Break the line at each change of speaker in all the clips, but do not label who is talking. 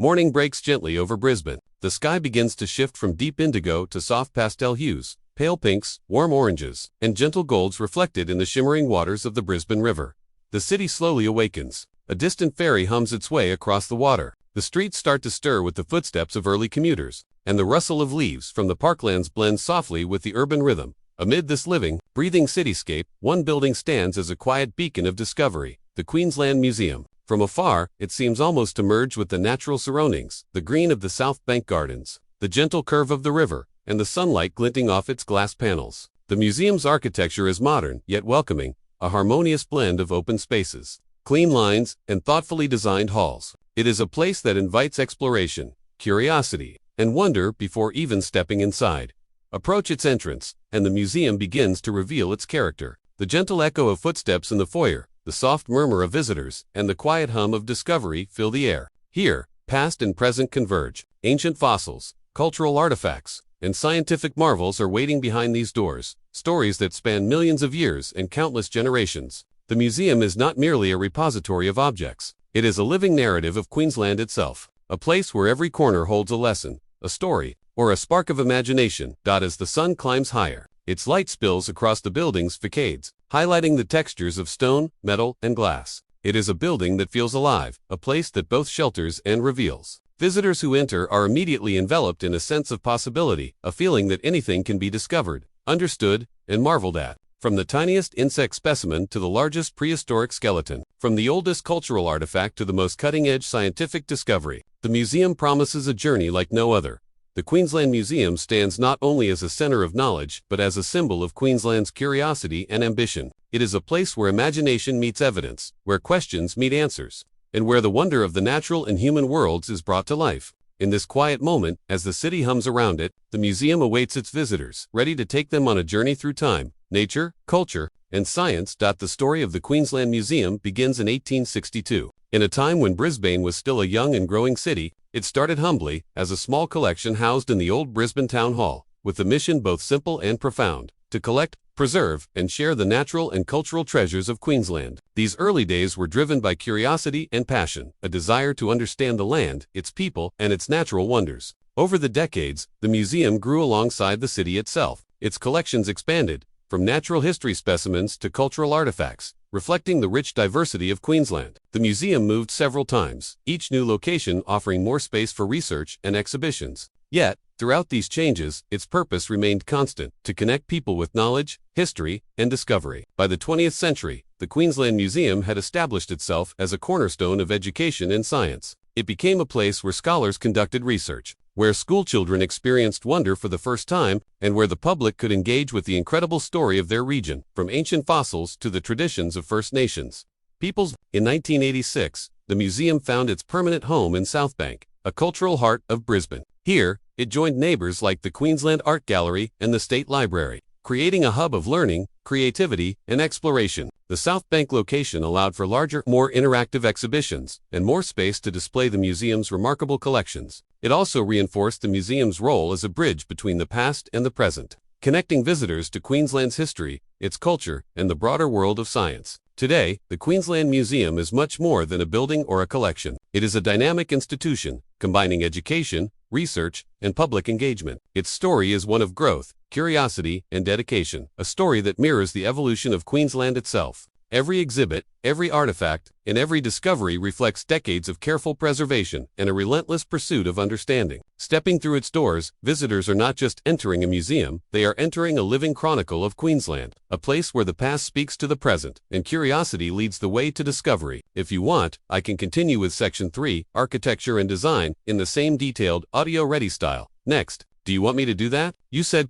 Morning breaks gently over Brisbane. The sky begins to shift from deep indigo to soft pastel hues, pale pinks, warm oranges, and gentle golds reflected in the shimmering waters of the Brisbane River. The city slowly awakens. A distant ferry hums its way across the water. The streets start to stir with the footsteps of early commuters, and the rustle of leaves from the parklands blends softly with the urban rhythm. Amid this living, breathing cityscape, one building stands as a quiet beacon of discovery, the Queensland Museum. From afar, it seems almost to merge with the natural surroundings, the green of the South Bank Gardens, the gentle curve of the river, and the sunlight glinting off its glass panels. The museum's architecture is modern, yet welcoming, a harmonious blend of open spaces, clean lines, and thoughtfully designed halls. It is a place that invites exploration, curiosity, and wonder before even stepping inside. Approach its entrance, and the museum begins to reveal its character. The gentle echo of footsteps in the foyer, the soft murmur of visitors, and the quiet hum of discovery fill the air. Here, past and present converge. Ancient fossils, cultural artifacts, and scientific marvels are waiting behind these doors, stories that span millions of years and countless generations. The museum is not merely a repository of objects. It is a living narrative of Queensland itself, a place where every corner holds a lesson, a story, or a spark of imagination. As the sun climbs higher, its light spills across the building's facades, highlighting the textures of stone, metal, and glass. It is a building that feels alive, a place that both shelters and reveals. Visitors who enter are immediately enveloped in a sense of possibility, a feeling that anything can be discovered, understood, and marveled at. From the tiniest insect specimen to the largest prehistoric skeleton, from the oldest cultural artifact to the most cutting-edge scientific discovery, the museum promises a journey like no other. The Queensland Museum stands not only as a center of knowledge, but as a symbol of Queensland's curiosity and ambition. It is a place where imagination meets evidence, where questions meet answers, and where the wonder of the natural and human worlds is brought to life. In this quiet moment, as the city hums around it, the museum awaits its visitors, ready to take them on a journey through time, nature, culture, and science. The story of the Queensland Museum begins in 1862. In a time when Brisbane was still a young and growing city, it started humbly, as a small collection housed in the old Brisbane Town Hall, with a mission both simple and profound: to collect, preserve, and share the natural and cultural treasures of Queensland. These early days were driven by curiosity and passion, a desire to understand the land, its people, and its natural wonders. Over the decades, the museum grew alongside the city itself. Its collections expanded, from natural history specimens to cultural artifacts, reflecting the rich diversity of Queensland. The museum moved several times, each new location offering more space for research and exhibitions. Yet, throughout these changes, its purpose remained constant: to connect people with knowledge, history, and discovery. By the 20th century, the Queensland Museum had established itself as a cornerstone of education and science. It became a place where scholars conducted research, where schoolchildren experienced wonder for the first time, and where the public could engage with the incredible story of their region, from ancient fossils to the traditions of First Nations peoples. In 1986, the museum found its permanent home in South Bank, a cultural heart of Brisbane. Here, it joined neighbors like the Queensland Art Gallery and the State Library, creating a hub of learning, creativity, and exploration. The South Bank location allowed for larger, more interactive exhibitions, and more space to display the museum's remarkable collections. It also reinforced the museum's role as a bridge between the past and the present, connecting visitors to Queensland's history, its culture, and the broader world of science. Today, the Queensland Museum is much more than a building or a collection. It is a dynamic institution, combining education, research, and public engagement. Its story is one of growth, curiosity, and dedication, a story that mirrors the evolution of Queensland itself. Every exhibit, every artifact, and every discovery reflects decades of careful preservation and a relentless pursuit of understanding. Stepping through its doors, visitors are not just entering a museum, they are entering a living chronicle of Queensland, a place where the past speaks to the present, and curiosity leads the way to discovery. If you want, I can continue with Section 3, Architecture and Design, in the same detailed, audio-ready style. Next. Do you want me to do that? You said :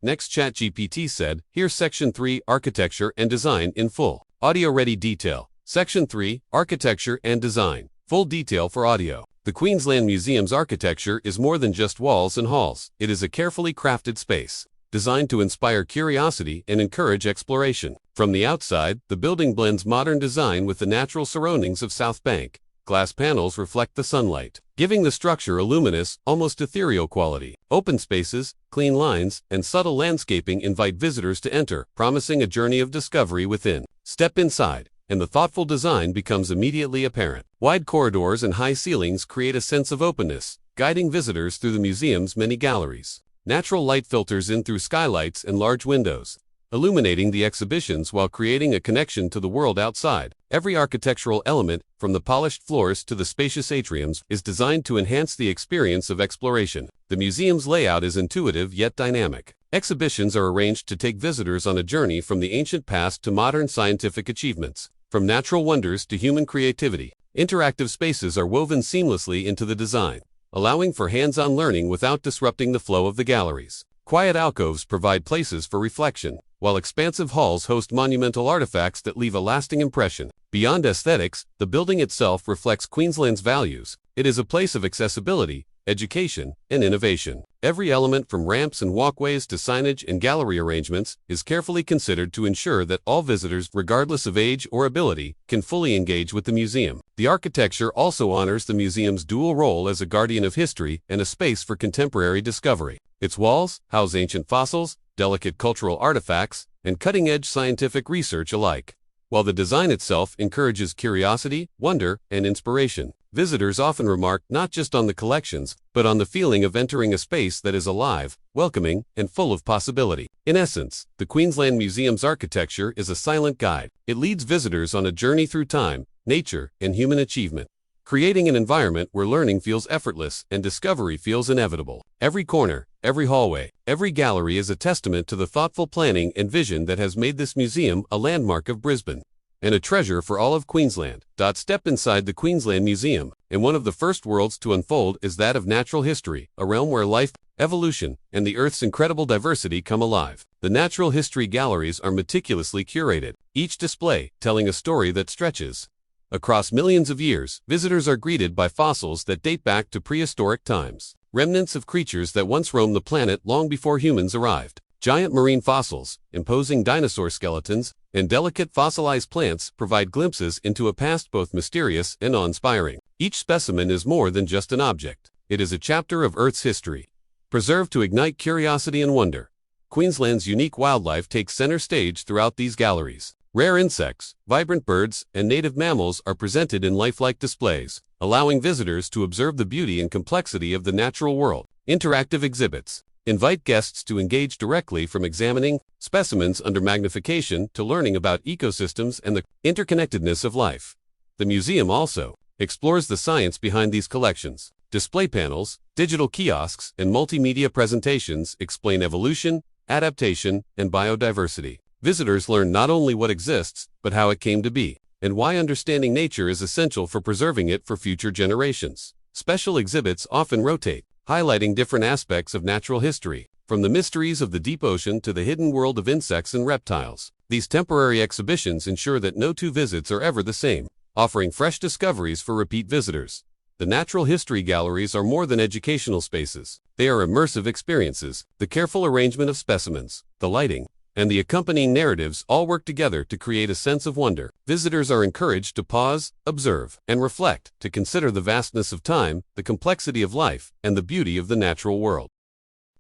Next ChatGPT said, here's Section 3, Architecture and Design in full. Audio-ready detail. Section 3, Architecture and Design. Full detail for audio. The Queensland Museum's architecture is more than just walls and halls. It is a carefully crafted space, designed to inspire curiosity and encourage exploration. From the outside, the building blends modern design with the natural surroundings of South Bank. Glass panels reflect the sunlight, giving the structure a luminous, almost ethereal quality. Open spaces, clean lines, and subtle landscaping invite visitors to enter, promising a journey of discovery within. Step inside, and the thoughtful design becomes immediately apparent. Wide corridors and high ceilings create a sense of openness, guiding visitors through the museum's many galleries. Natural light filters in through skylights and large windows, illuminating the exhibitions while creating a connection to the world outside. Every architectural element, from the polished floors to the spacious atriums, is designed to enhance the experience of exploration. The museum's layout is intuitive yet dynamic. Exhibitions are arranged to take visitors on a journey from the ancient past to modern scientific achievements, from natural wonders to human creativity. Interactive spaces are woven seamlessly into the design, allowing for hands-on learning without disrupting the flow of the galleries. Quiet alcoves provide places for reflection, while expansive halls host monumental artifacts that leave a lasting impression. Beyond aesthetics, the building itself reflects Queensland's values. It is a place of accessibility, education, and innovation. Every element from ramps and walkways to signage and gallery arrangements is carefully considered to ensure that all visitors, regardless of age or ability, can fully engage with the museum. The architecture also honors the museum's dual role as a guardian of history and a space for contemporary discovery. Its walls house ancient fossils, delicate cultural artifacts, and cutting-edge scientific research alike. While the design itself encourages curiosity, wonder, and inspiration, visitors often remark not just on the collections, but on the feeling of entering a space that is alive, welcoming, and full of possibility. In essence, the Queensland Museum's architecture is a silent guide. It leads visitors on a journey through time, nature, and human achievement, creating an environment where learning feels effortless and discovery feels inevitable. Every corner, every hallway, every gallery is a testament to the thoughtful planning and vision that has made this museum a landmark of Brisbane and a treasure for all of Queensland. Step inside the Queensland Museum, and one of the first worlds to unfold is that of natural history, a realm where life, evolution, and the Earth's incredible diversity come alive. The natural history galleries are meticulously curated, each display telling a story that stretches across millions of years. Visitors are greeted by fossils that date back to prehistoric times, remnants of creatures that once roamed the planet long before humans arrived. Giant marine fossils, imposing dinosaur skeletons, and delicate fossilized plants provide glimpses into a past both mysterious and awe-inspiring. Each specimen is more than just an object. It is a chapter of Earth's history, preserved to ignite curiosity and wonder. Queensland's unique wildlife takes center stage throughout these galleries. Rare insects, vibrant birds, and native mammals are presented in lifelike displays, allowing visitors to observe the beauty and complexity of the natural world. Interactive exhibits invite guests to engage directly, from examining specimens under magnification to learning about ecosystems and the interconnectedness of life. The museum also explores the science behind these collections. Display panels, digital kiosks, and multimedia presentations explain evolution, adaptation, and biodiversity. Visitors learn not only what exists, but how it came to be, and why understanding nature is essential for preserving it for future generations. Special exhibits often rotate, highlighting different aspects of natural history, from the mysteries of the deep ocean to the hidden world of insects and reptiles. These temporary exhibitions ensure that no two visits are ever the same, offering fresh discoveries for repeat visitors. The natural history galleries are more than educational spaces. They are immersive experiences. The careful arrangement of specimens, the lighting, and the accompanying narratives all work together to create a sense of wonder. Visitors are encouraged to pause, observe, and reflect, to consider the vastness of time, the complexity of life, and the beauty of the natural world.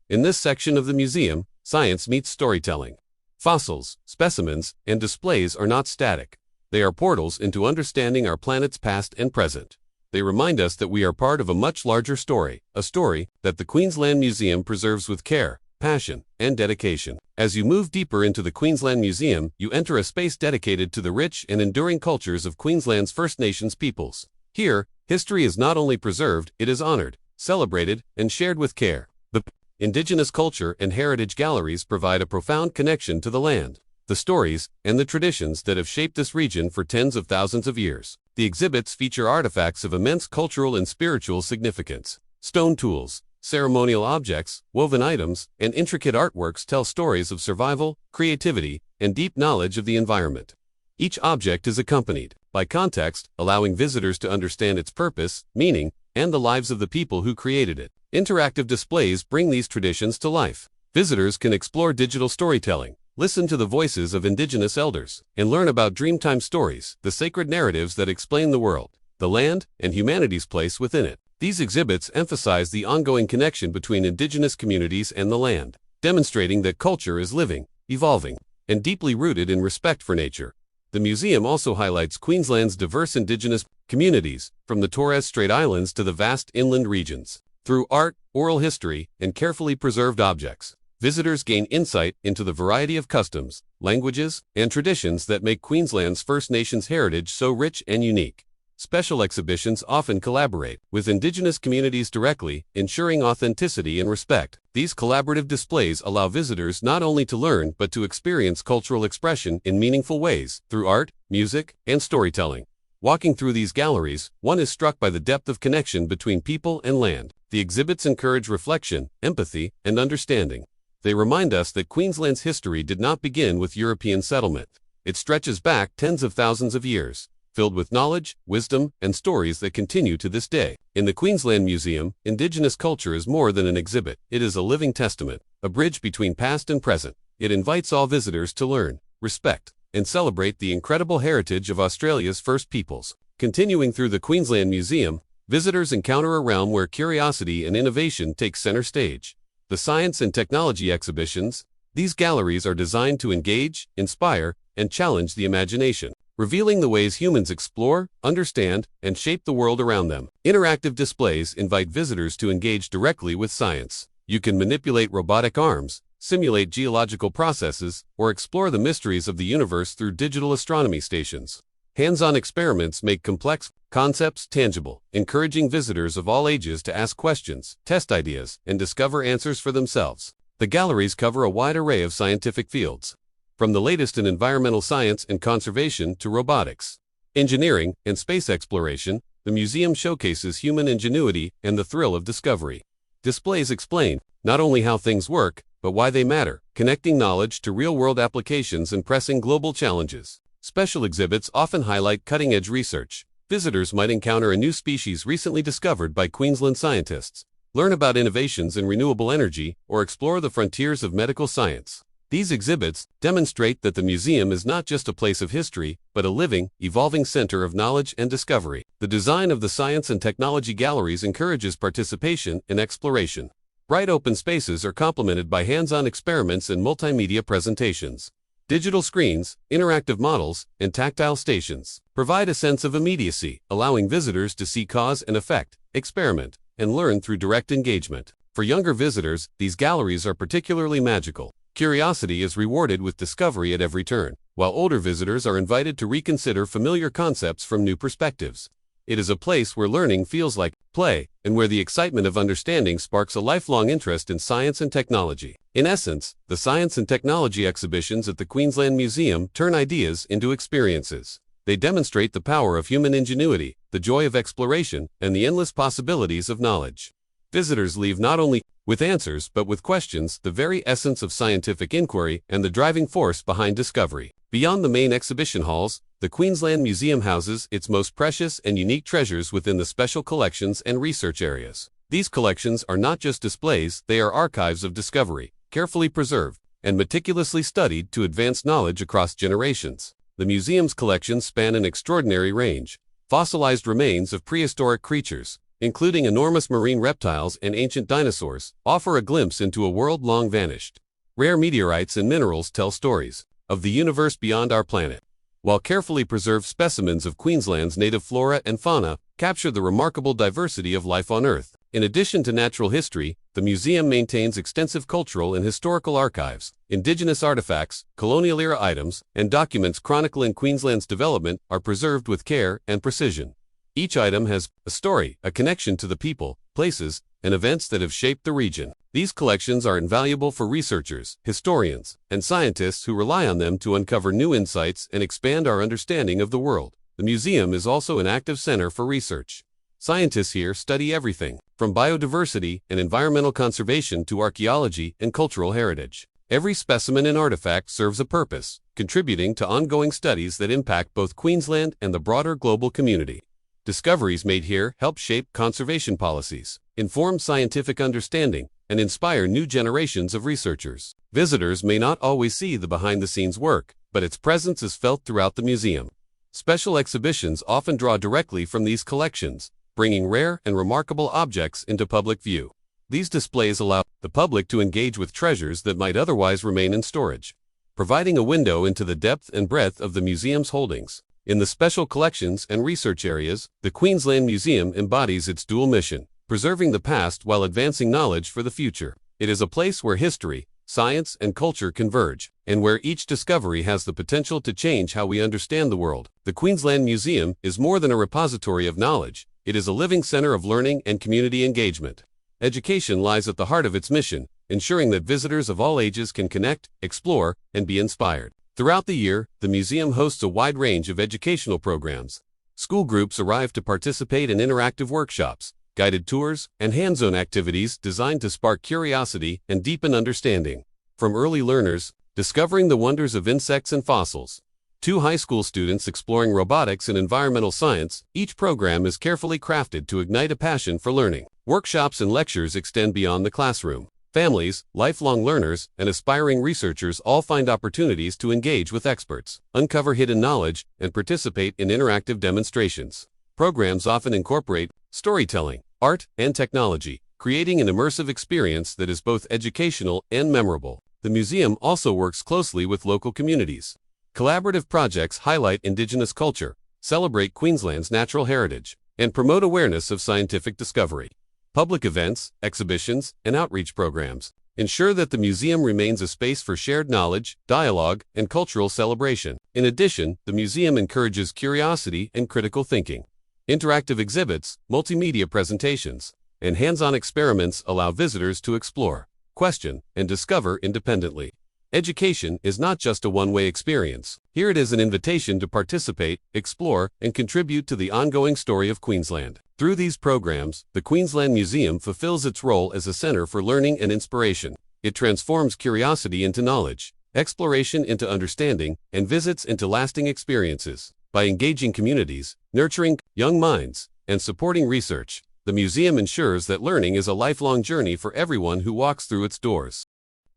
In this section of the museum, science meets storytelling. Fossils, specimens, and displays are not static. They are portals into understanding our planet's past and present. They remind us that we are part of a much larger story, a story that the Queensland Museum preserves with care, passion, and dedication. As you move deeper into the Queensland Museum, you enter a space dedicated to the rich and enduring cultures of Queensland's First Nations peoples. Here, history is not only preserved, it is honored, celebrated, and shared with care. The Indigenous culture and heritage galleries provide a profound connection to the land, the stories, and the traditions that have shaped this region for tens of thousands of years. The exhibits feature artifacts of immense cultural and spiritual significance. Stone tools, ceremonial objects, woven items, and intricate artworks tell stories of survival, creativity, and deep knowledge of the environment. Each object is accompanied by context, allowing visitors to understand its purpose, meaning, and the lives of the people who created it. Interactive displays bring these traditions to life. Visitors can explore digital storytelling, listen to the voices of Indigenous elders, and learn about Dreamtime stories, the sacred narratives that explain the world, the land, and humanity's place within it. These exhibits emphasize the ongoing connection between Indigenous communities and the land, demonstrating that culture is living, evolving, and deeply rooted in respect for nature. The museum also highlights Queensland's diverse Indigenous communities, from the Torres Strait Islands to the vast inland regions. Through art, oral history, and carefully preserved objects, visitors gain insight into the variety of customs, languages, and traditions that make Queensland's First Nations heritage so rich and unique. Special exhibitions often collaborate with Indigenous communities directly, ensuring authenticity and respect. These collaborative displays allow visitors not only to learn but to experience cultural expression in meaningful ways through art, music, and storytelling. Walking through these galleries, one is struck by the depth of connection between people and land. The exhibits encourage reflection, empathy, and understanding. They remind us that Queensland's history did not begin with European settlement. It stretches back tens of thousands of years, filled with knowledge, wisdom, and stories that continue to this day. In the Queensland Museum, Indigenous culture is more than an exhibit. It is a living testament, a bridge between past and present. It invites all visitors to learn, respect, and celebrate the incredible heritage of Australia's First Peoples. Continuing through the Queensland Museum, visitors encounter a realm where curiosity and innovation take center stage. The science and technology exhibitions, these galleries are designed to engage, inspire, and challenge the imagination, revealing the ways humans explore, understand, and shape the world around them. Interactive displays invite visitors to engage directly with science. You can manipulate robotic arms, simulate geological processes, or explore the mysteries of the universe through digital astronomy stations. Hands-on experiments make complex concepts tangible, encouraging visitors of all ages to ask questions, test ideas, and discover answers for themselves. The galleries cover a wide array of scientific fields, from the latest in environmental science and conservation to robotics, engineering, and space exploration. The museum showcases human ingenuity and the thrill of discovery. Displays explain not only how things work, but why they matter, connecting knowledge to real-world applications and pressing global challenges. Special exhibits often highlight cutting-edge research. Visitors might encounter a new species recently discovered by Queensland scientists, learn about innovations in renewable energy, or explore the frontiers of medical science. These exhibits demonstrate that the museum is not just a place of history, but a living, evolving center of knowledge and discovery. The design of the science and technology galleries encourages participation and exploration. Bright open spaces are complemented by hands-on experiments and multimedia presentations. Digital screens, interactive models, and tactile stations provide a sense of immediacy, allowing visitors to see cause and effect, experiment, and learn through direct engagement. For younger visitors, these galleries are particularly magical. Curiosity is rewarded with discovery at every turn, while older visitors are invited to reconsider familiar concepts from new perspectives. It is a place where learning feels like play, and where the excitement of understanding sparks a lifelong interest in science and technology. In essence, the science and technology exhibitions at the Queensland Museum turn ideas into experiences. They demonstrate the power of human ingenuity, the joy of exploration, and the endless possibilities of knowledge. Visitors leave not only with answers but with questions, the very essence of scientific inquiry and the driving force behind discovery. Beyond the main exhibition halls, the Queensland Museum houses its most precious and unique treasures within the special collections and research areas. These collections are not just displays, they are archives of discovery, carefully preserved and meticulously studied to advance knowledge across generations. The museum's collections span an extraordinary range. Fossilized remains of prehistoric creatures, including enormous marine reptiles and ancient dinosaurs, offer a glimpse into a world long vanished. Rare meteorites and minerals tell stories of the universe beyond our planet, while carefully preserved specimens of Queensland's native flora and fauna capture the remarkable diversity of life on Earth. In addition to natural history, the museum maintains extensive cultural and historical archives. Indigenous artifacts, colonial-era items, and documents chronicling Queensland's development are preserved with care and precision. Each item has a story, a connection to the people, places, and events that have shaped the region. These collections are invaluable for researchers, historians, and scientists who rely on them to uncover new insights and expand our understanding of the world. The museum is also an active center for research. Scientists here study everything, from biodiversity and environmental conservation to archaeology and cultural heritage. Every specimen and artifact serves a purpose, contributing to ongoing studies that impact both Queensland and the broader global community. Discoveries made here help shape conservation policies, inform scientific understanding, and inspire new generations of researchers. Visitors may not always see the behind-the-scenes work, but its presence is felt throughout the museum. Special exhibitions often draw directly from these collections, bringing rare and remarkable objects into public view. These displays allow the public to engage with treasures that might otherwise remain in storage, providing a window into the depth and breadth of the museum's holdings. In the special collections and research areas, the Queensland Museum embodies its dual mission, preserving the past while advancing knowledge for the future. It is a place where history, science, and culture converge, and where each discovery has the potential to change how we understand the world. The Queensland Museum is more than a repository of knowledge. It is a living center of learning and community engagement. Education lies at the heart of its mission, ensuring that visitors of all ages can connect, explore, and be inspired. Throughout the year, the museum hosts a wide range of educational programs. School groups arrive to participate in interactive workshops, guided tours, and hands-on activities designed to spark curiosity and deepen understanding. From early learners, discovering the wonders of insects and fossils, to high school students exploring robotics and environmental science, each program is carefully crafted to ignite a passion for learning. Workshops and lectures extend beyond the classroom. Families, lifelong learners, and aspiring researchers all find opportunities to engage with experts, uncover hidden knowledge, and participate in interactive demonstrations. Programs often incorporate storytelling, art, and technology, creating an immersive experience that is both educational and memorable. The museum also works closely with local communities. Collaborative projects highlight Indigenous culture, celebrate Queensland's natural heritage, and promote awareness of scientific discovery. Public events, exhibitions, and outreach programs ensure that the museum remains a space for shared knowledge, dialogue, and cultural celebration. In addition, the museum encourages curiosity and critical thinking. Interactive exhibits, multimedia presentations, and hands-on experiments allow visitors to explore, question, and discover independently. Education is not just a one-way experience. Here it is an invitation to participate, explore, and contribute to the ongoing story of Queensland. Through these programs, the Queensland Museum fulfills its role as a center for learning and inspiration. It transforms curiosity into knowledge, exploration into understanding, and visits into lasting experiences. By engaging communities, nurturing young minds, and supporting research, the museum ensures that learning is a lifelong journey for everyone who walks through its doors.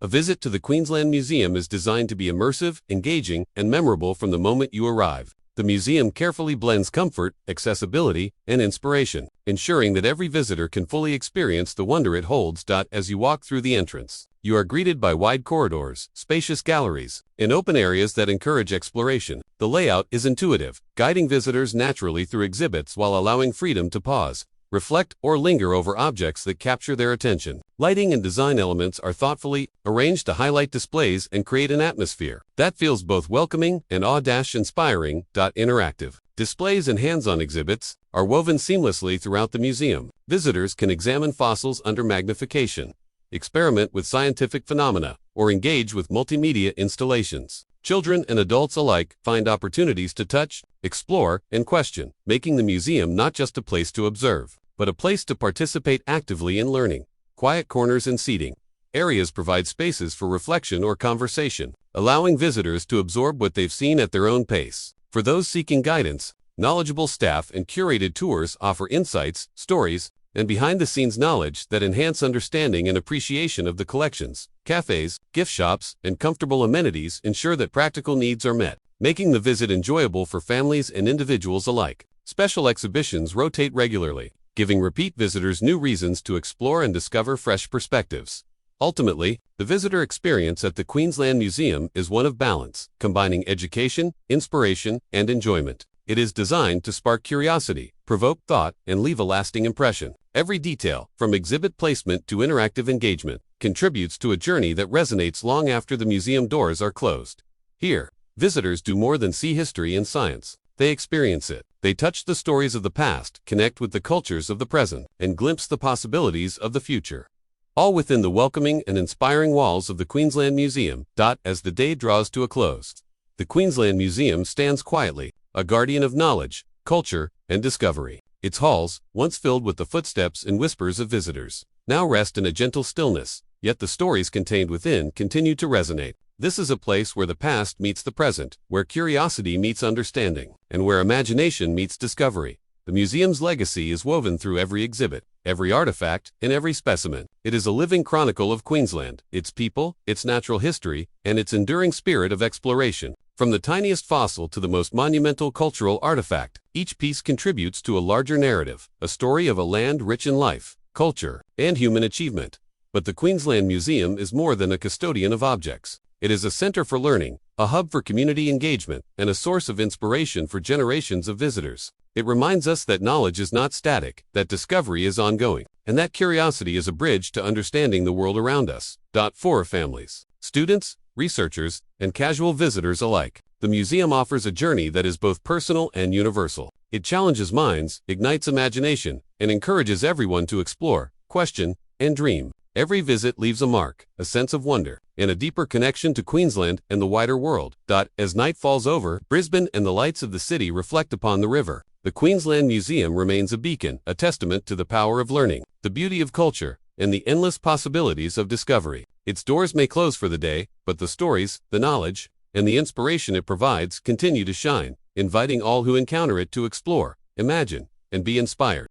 A visit to the Queensland Museum is designed to be immersive, engaging, and memorable from the moment you arrive. The museum carefully blends comfort, accessibility, and inspiration, ensuring that every visitor can fully experience the wonder it holds. As you walk through the entrance, you are greeted by wide corridors, spacious galleries, and open areas that encourage exploration. The layout is intuitive, guiding visitors naturally through exhibits while allowing freedom to pause, reflect, or linger over objects that capture their attention. Lighting and design elements are thoughtfully arranged to highlight displays and create an atmosphere that feels both welcoming and awe-inspiring. Interactive displays and hands-on exhibits are woven seamlessly throughout the museum. Visitors can examine fossils under magnification, experiment with scientific phenomena, or engage with multimedia installations. Children and adults alike find opportunities to touch, explore, and question, making the museum not just a place to observe, but a place to participate actively in learning. Quiet corners and seating areas provide spaces for reflection or conversation, allowing visitors to absorb what they've seen at their own pace. For those seeking guidance, knowledgeable staff and curated tours offer insights, stories, and behind-the-scenes knowledge that enhance understanding and appreciation of the collections. Cafes, gift shops, and comfortable amenities ensure that practical needs are met, making the visit enjoyable for families and individuals alike. Special exhibitions rotate regularly, giving repeat visitors new reasons to explore and discover fresh perspectives. Ultimately, the visitor experience at the Queensland Museum is one of balance, combining education, inspiration, and enjoyment. It is designed to spark curiosity, provoke thought, and leave a lasting impression. Every detail, from exhibit placement to interactive engagement, contributes to a journey that resonates long after the museum doors are closed. Here, visitors do more than see history and science. They experience it. They touch the stories of the past, connect with the cultures of the present, and glimpse the possibilities of the future. All within the welcoming and inspiring walls of the Queensland Museum. As the day draws to a close, the Queensland Museum stands quietly, a guardian of knowledge, culture, and discovery. Its halls, once filled with the footsteps and whispers of visitors, now rest in a gentle stillness, yet the stories contained within continue to resonate. This is a place where the past meets the present, where curiosity meets understanding, and where imagination meets discovery. The museum's legacy is woven through every exhibit, every artifact, and every specimen. It is a living chronicle of Queensland, its people, its natural history, and its enduring spirit of exploration. From the tiniest fossil to the most monumental cultural artifact, each piece contributes to a larger narrative, a story of a land rich in life, culture, and human achievement. But the Queensland Museum is more than a custodian of objects. It is a center for learning, a hub for community engagement, and a source of inspiration for generations of visitors. It reminds us that knowledge is not static, that discovery is ongoing, and that curiosity is a bridge to understanding the world around us. For families, students, researchers, and casual visitors alike, the museum offers a journey that is both personal and universal. It challenges minds, ignites imagination, and encourages everyone to explore, question, and dream. Every visit leaves a mark, a sense of wonder, and a deeper connection to Queensland and the wider world. As night falls over Brisbane and the lights of the city reflect upon the river, the Queensland Museum remains a beacon, a testament to the power of learning, the beauty of culture, and the endless possibilities of discovery. Its doors may close for the day, but the stories, the knowledge, and the inspiration it provides continue to shine, inviting all who encounter it to explore, imagine, and be inspired.